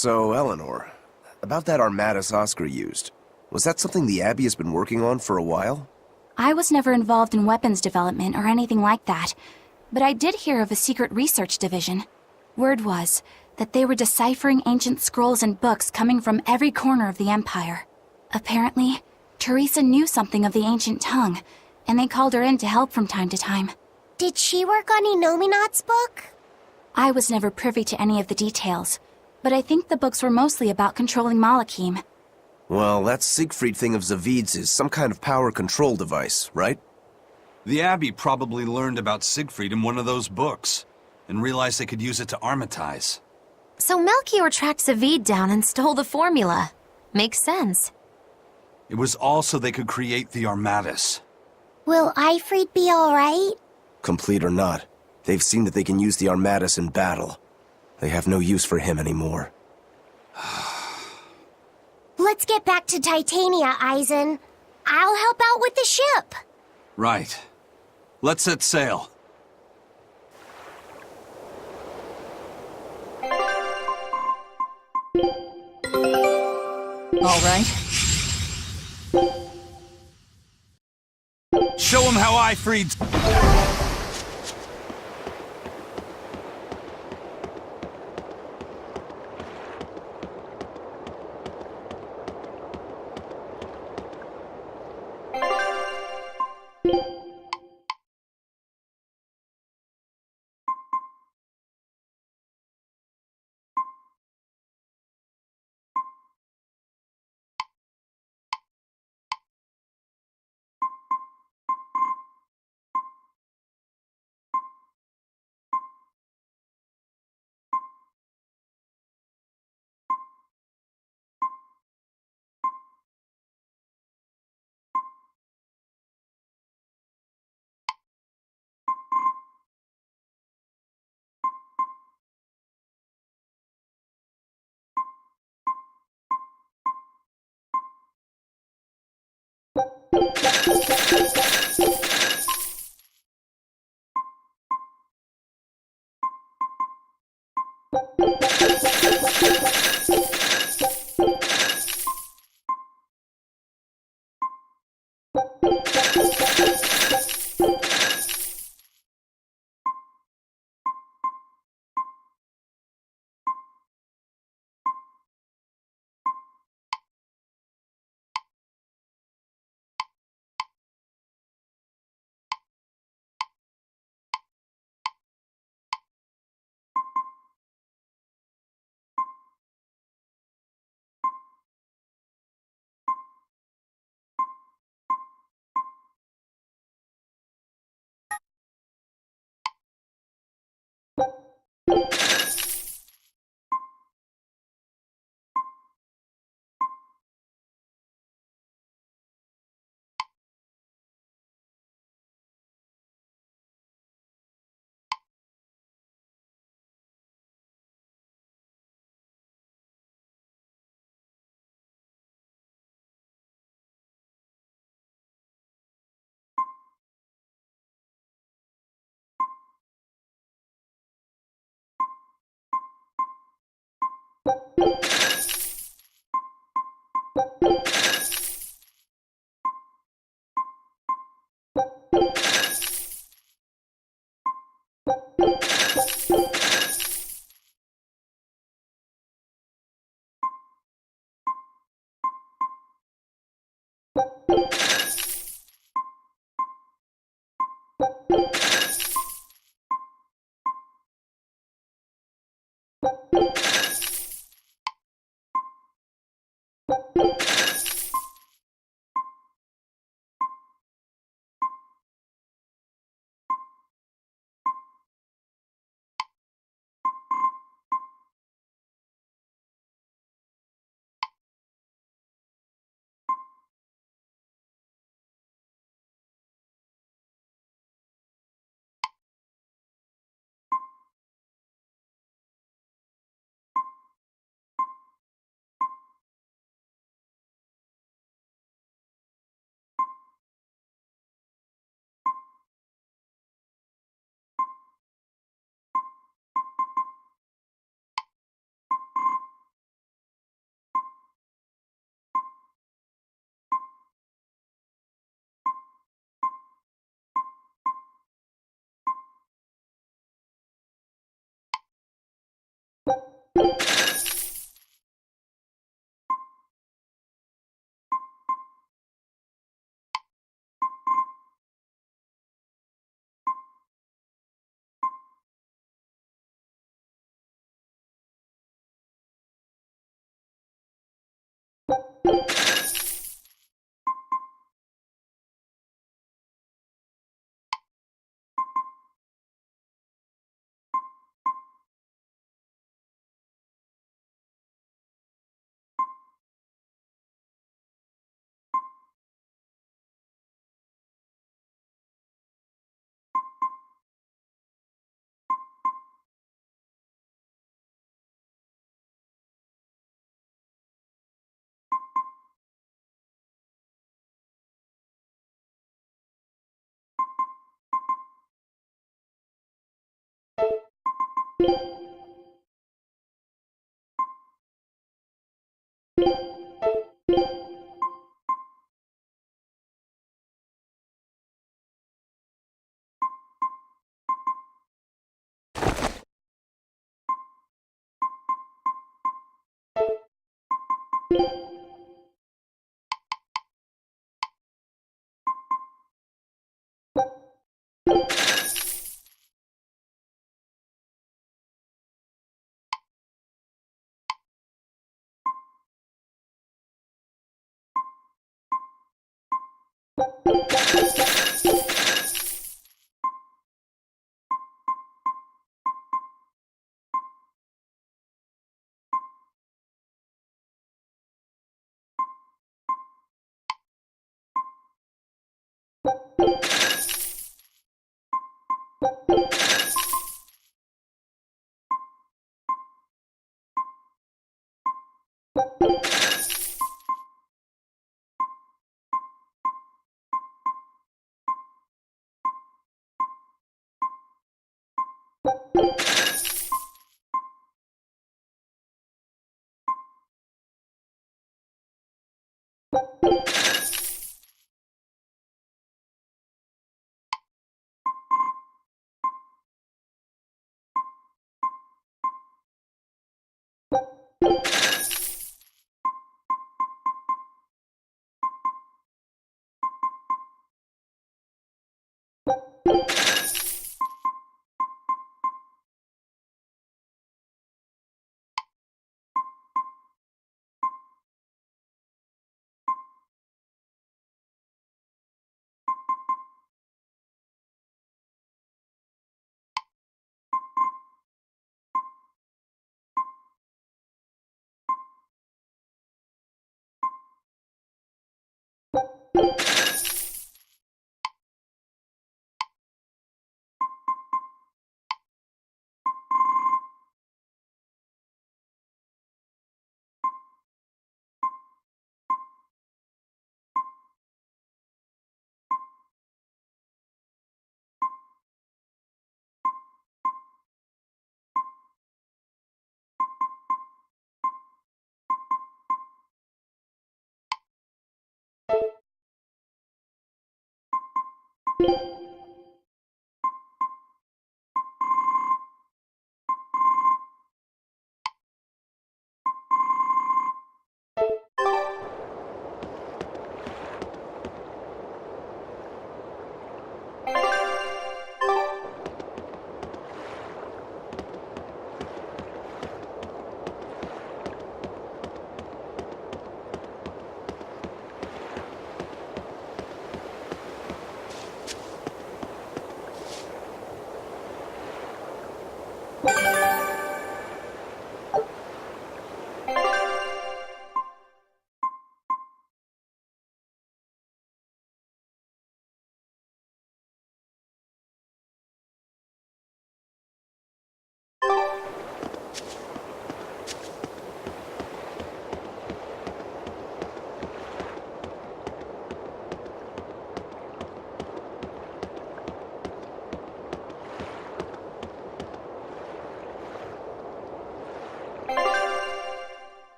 So, Eleanor, about that Armatus Oscar used, was that something the Abbey has been working on for a while? I was never involved in weapons development or anything like that, but I did hear of a secret research division. Word was that they were deciphering ancient scrolls and books coming from every corner of the Empire. Apparently, Teresa knew something of the ancient tongue, and they called her in to help from time to time. Did she work on Enominat's book? I was never privy to any of the details, but I think the books were mostly about controlling Malachim. Well, that Siegfried thing of Zavid's is some kind of power control device, right? The Abbey probably learned about Siegfried in one of those books, and realized they could use it to armatize. So Melchior tracked Zavid down and stole the formula. Makes sense. It was all so they could create the Armatus. Will Ifrid be alright? Complete or not, they've seen that they can use the Armatus in battle. They have no use for him anymore. Let's get back to Titania, Eisen. I'll help out with the ship. Right. Let's set sail. All right. Show him how I freed...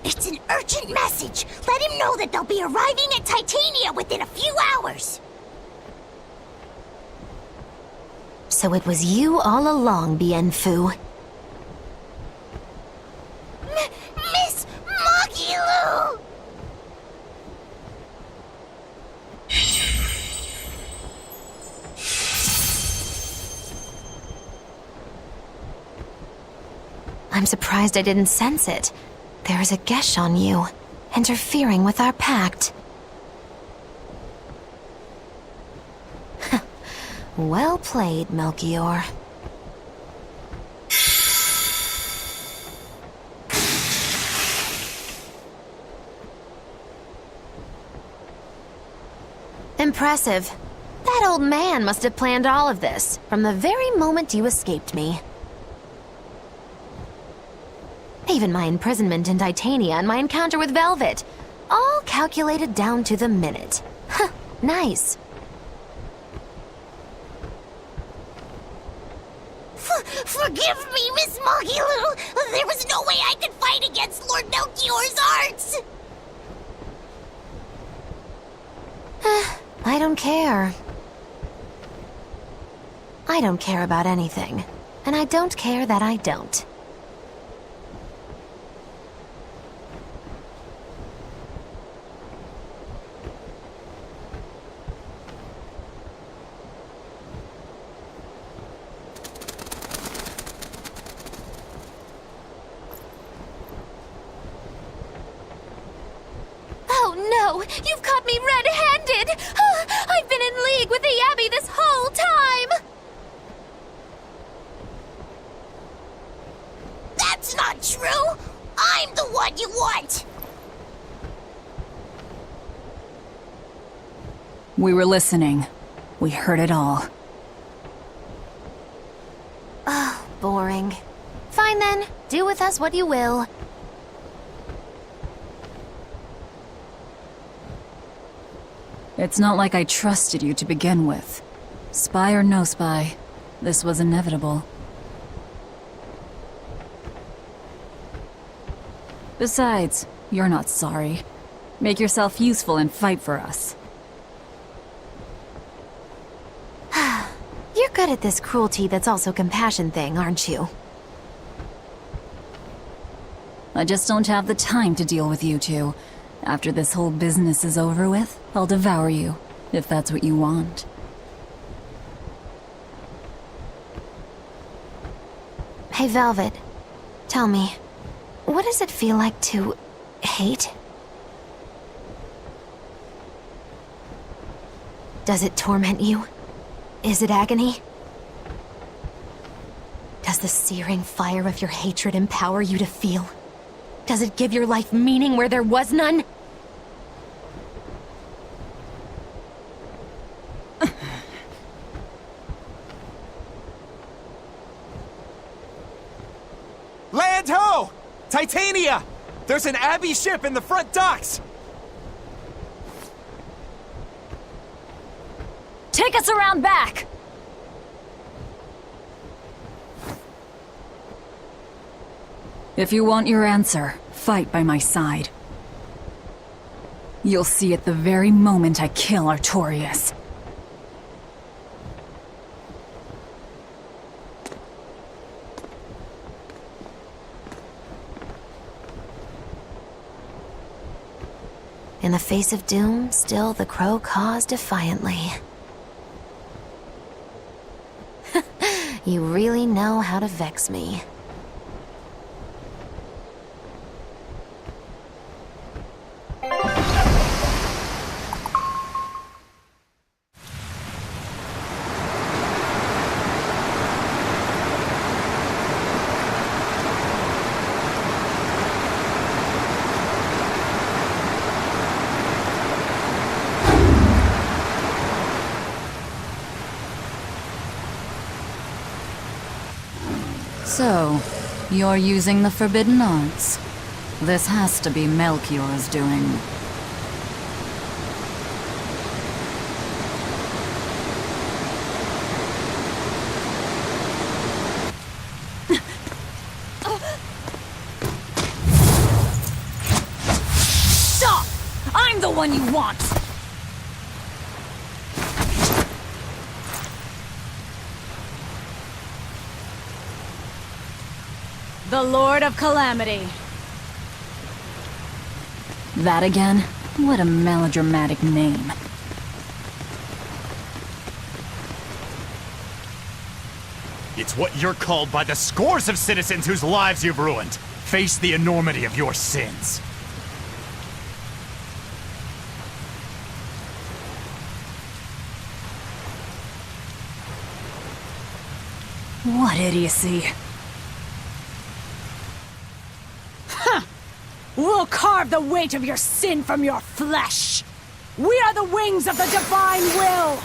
It's an urgent message. Let him know that they'll be arriving at Titania within a few hours. So it was you all along, Bien Phu. Miss Magilu! I'm surprised I didn't sense it. There is a gesh on you, interfering with our pact. Well played, Melchior. Impressive. That old man must have planned all of this, from the very moment you escaped me. Even my imprisonment in Titania and my encounter with Velvet. All calculated down to the minute. Huh, nice. Forgive me, Miss Magilu! There was no way I could fight against Lord Melchior's arts! I don't care. I don't care about anything. And I don't care that I don't. You've caught me red-handed! I've been in league with the Abbey this whole time! That's not true! I'm the one you want! We were listening. We heard it all. Oh, boring. Fine then, do with us what you will. It's not like I trusted you to begin with. Spy or no spy, this was inevitable. Besides, you're not sorry. Make yourself useful and fight for us. You're good at this cruelty that's also compassion thing, aren't you? I just don't have the time to deal with you two. After this whole business is over with, I'll devour you, if that's what you want. Hey, Velvet. Tell me, what does it feel like to hate? Does it torment you? Is it agony? Does the searing fire of your hatred empower you to feel? Does it give your life meaning where there was none? Land ho! Titania! There's an Abbey ship in the front docks! Take us around back! If you want your answer, fight by my side. You'll see it the very moment I kill Artorias. In the face of doom, still the crow caws defiantly. You really know how to vex me. So, you're using the forbidden arts. This has to be Melchior's doing. Stop! I'm the one you want! The Lord of Calamity. That again? What a melodramatic name. It's what you're called by the scores of citizens whose lives you've ruined. Face the enormity of your sins. What idiocy. We'll carve the weight of your sin from your flesh. We are the wings of the divine will.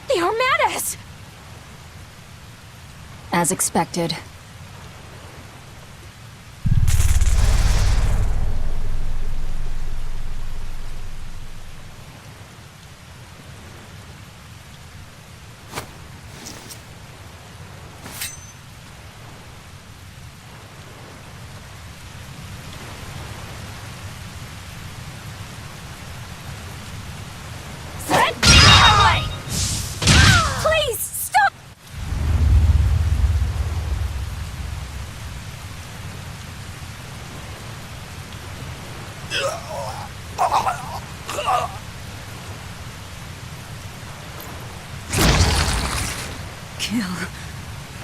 They are Mattis! As expected.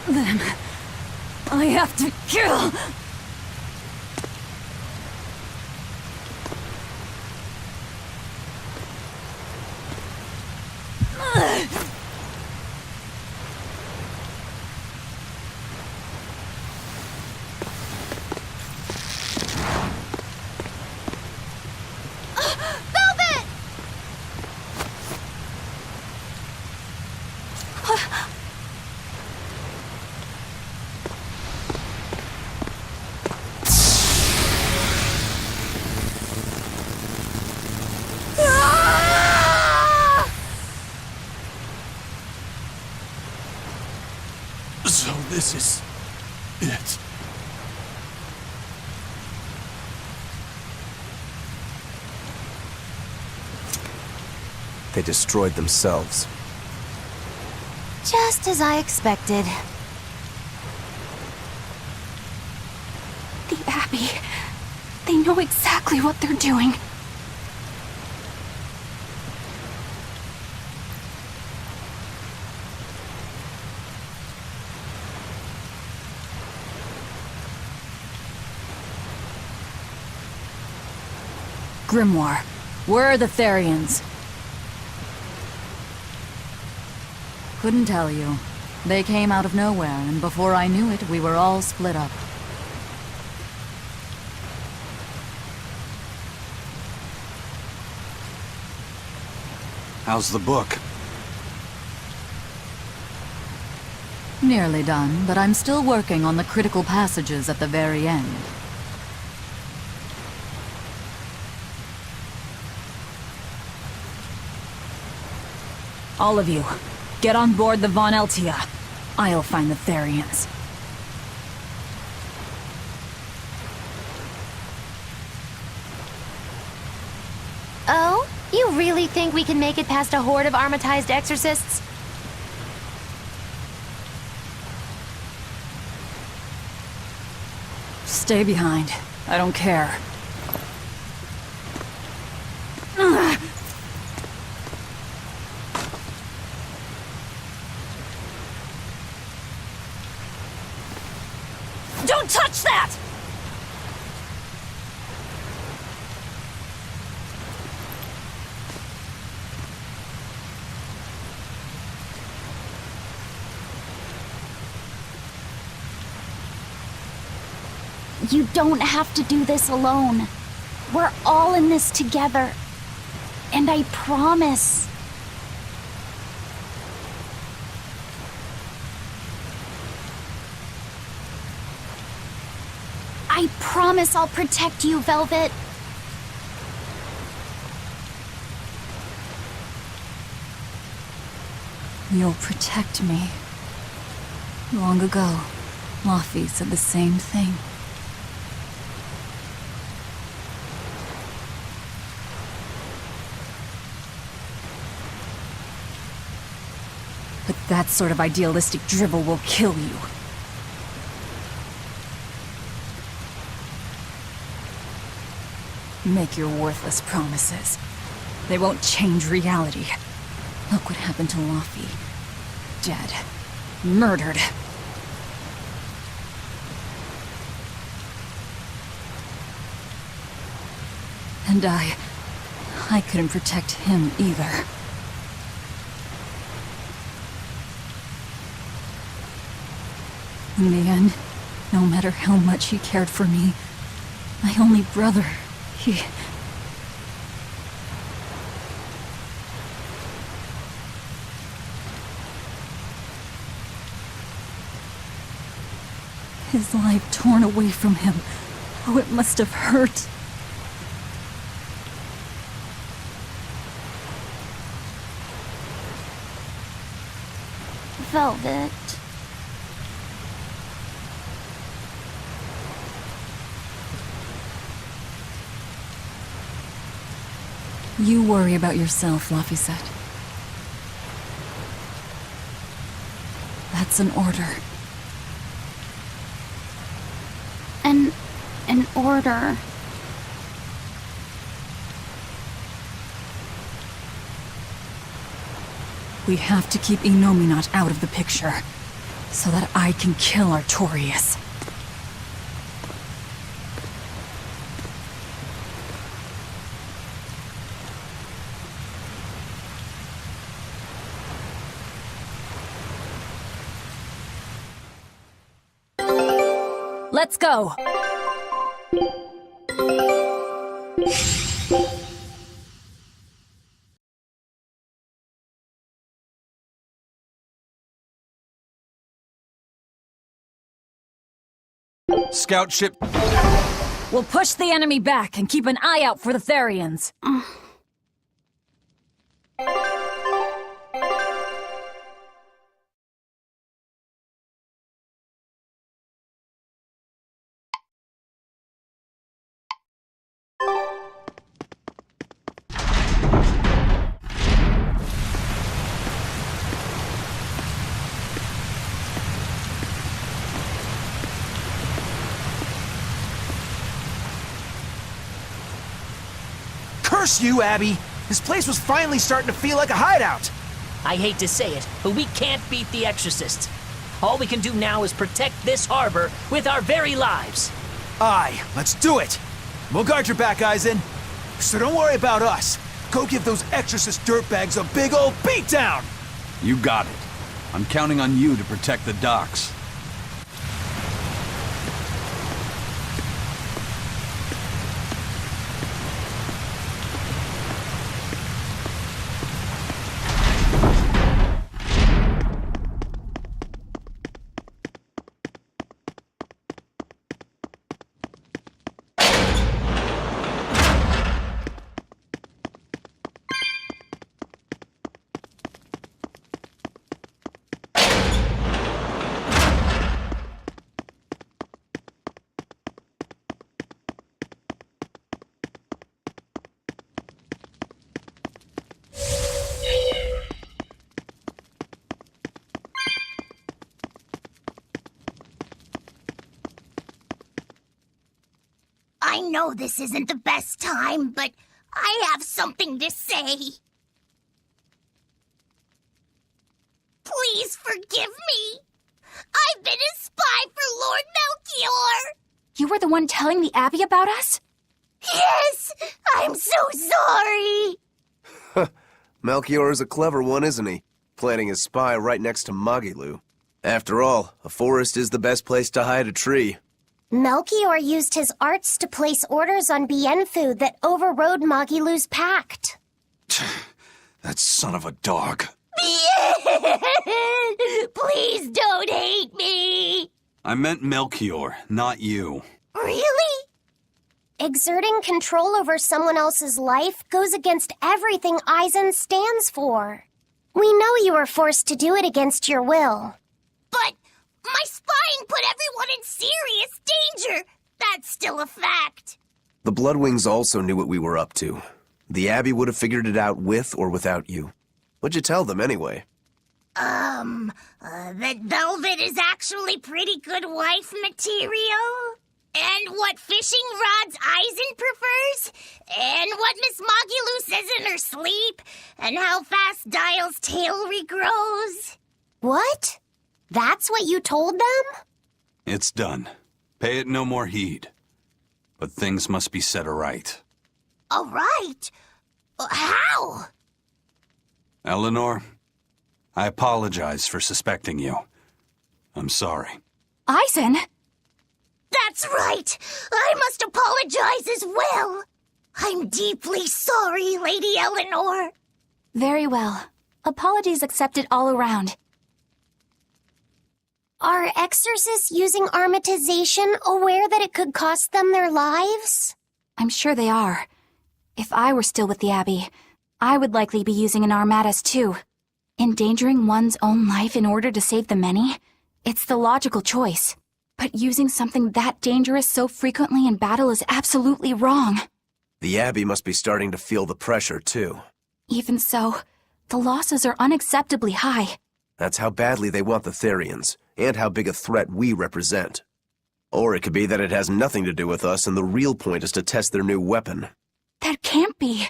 Them. I have to kill. So this is it. They destroyed themselves. Just as I expected. The Abbey. They know exactly what they're doing. Grimoire, where are the Therians? Couldn't tell you. They came out of nowhere, and before I knew it, we were all split up. How's the book? Nearly done, but I'm still working on the critical passages at the very end. All of you, get on board the Von Eltia. I'll find the Therians. Oh? You really think we can make it past a horde of armatized exorcists? Stay behind. I don't care. Don't touch that! You don't have to do this alone. We're all in this together. And I promise. I promise I'll protect you, Velvet. You'll protect me. Long ago, Laffy said the same thing. But that sort of idealistic drivel will kill you. Make your worthless promises. They won't change reality. Look what happened to Laffy. Dead. Murdered. And I couldn't protect him either. In the end, no matter how much he cared for me, my only brother, his life torn away from him. Oh, it must have hurt. Velvet. You worry about yourself, Laffy said. That's an order. An order. We have to keep Inominat out of the picture. so that I can kill Artorias. Let's go! Scout ship... We'll push the enemy back and keep an eye out for the Therians. Curse you, Abby! This place was finally starting to feel like a hideout! I hate to say it, but we can't beat the Exorcists. All we can do now is protect this harbor with our very lives. Aye, let's do it! We'll guard your back, Eisen. So don't worry about us. Go give those Exorcist dirtbags a big old beatdown! You got it. I'm counting on you to protect the docks. I know this isn't the best time, but I have something to say. Please forgive me. I've been a spy for Lord Melchior. You were the one telling the Abbey about us? Yes, I'm so sorry. Melchior is a clever one, isn't he? Planting his spy right next to Magilu. After all, a forest is the best place to hide a tree. Melchior used his arts to place orders on Bienfu that overrode Magilu's pact. That son of a dog. Please don't hate me. I meant Melchior, not you. Really? Exerting control over someone else's life goes against everything Eisen stands for. We know you were forced to do it against your will. But my spying put everyone in serious danger. That's still a fact. The Bloodwings also knew what we were up to. The Abbey would have figured it out with or without you. What'd you tell them anyway? That velvet is actually pretty good wife material. And what fishing rods Eisen prefers. And what Miss Magilu says in her sleep. And how fast Dial's tail regrows. What? That's what you told them? It's done. Pay it no more heed. But things must be set aright. All right. How? Eleanor, I apologize for suspecting you. I'm sorry. Eisen? That's right. I must apologize as well. I'm deeply sorry, Lady Eleanor. Very well. Apologies accepted all around. Are exorcists using armatization aware that it could cost them their lives? I'm sure they are. If I were still with the Abbey, I would likely be using an armatus too. Endangering one's own life in order to save the many? It's the logical choice. But using something that dangerous so frequently in battle is absolutely wrong. The Abbey must be starting to feel the pressure, too. Even so, the losses are unacceptably high. That's how badly they want the Therians, and how big a threat we represent. Or it could be that it has nothing to do with us, and the real point is to test their new weapon. That can't be.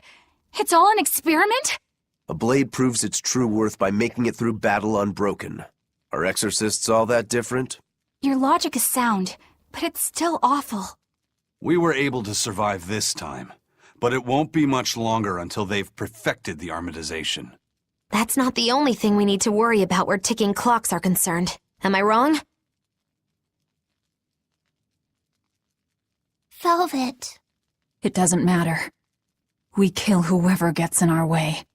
It's all an experiment? A blade proves its true worth by making it through battle unbroken. Are exorcists all that different? Your logic is sound, but it's still awful. We were able to survive this time, but it won't be much longer until they've perfected the armatization. That's not the only thing we need to worry about where ticking clocks are concerned. Am I wrong? Velvet. It doesn't matter. We kill whoever gets in our way.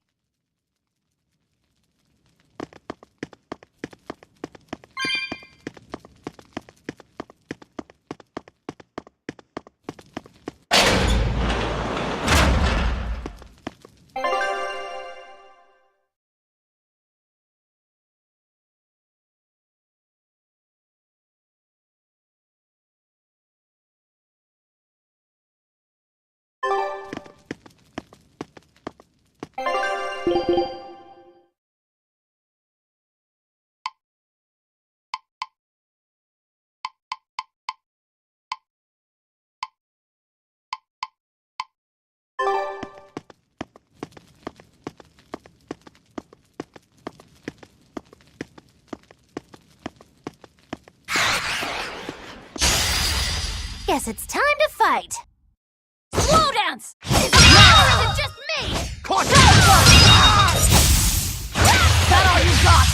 Guess it's time to fight. Slowdowns! Is it just me? That all you got?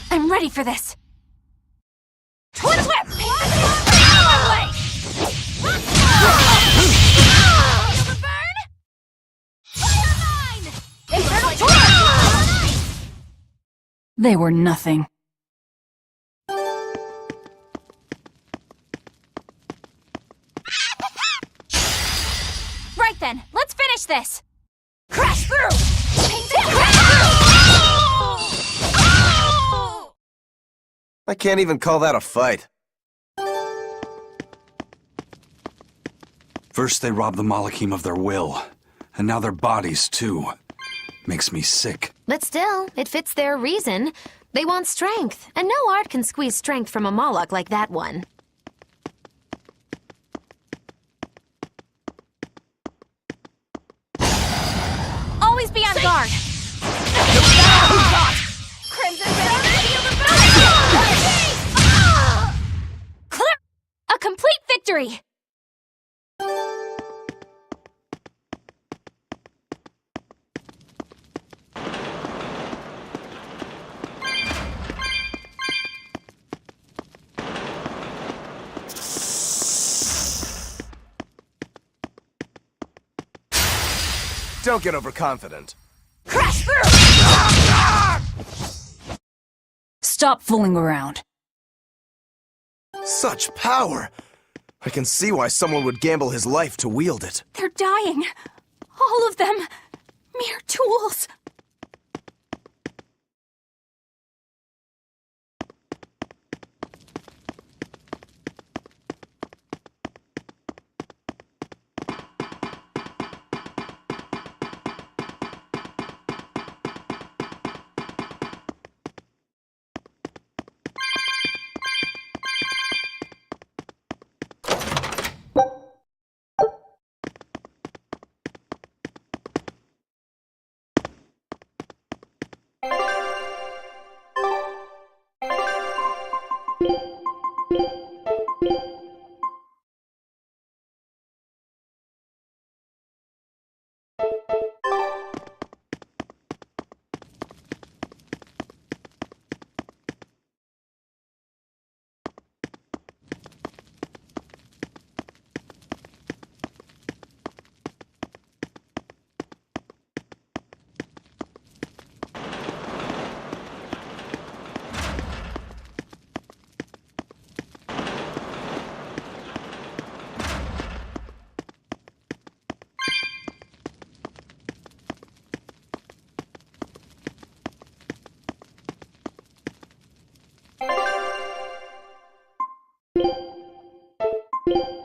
I'm ready for this. Twin whip! Feel the burn? Fire mine! Infernal torrent! They were nothing. Right then, let's finish this. Crash through! I can't even call that a fight. First they robbed the Malachim of their will, and now their bodies too. Makes me sick. But still, it fits their reason. They want strength, and no art can squeeze strength from a Moloch like that one. Always be on guard. Crimson Venom, feel the burn! Clear! A complete victory! Don't get overconfident. Crash through! Stop fooling around. Such power! I can see why someone would gamble his life to wield it. They're dying. All of them. Mere tools. you.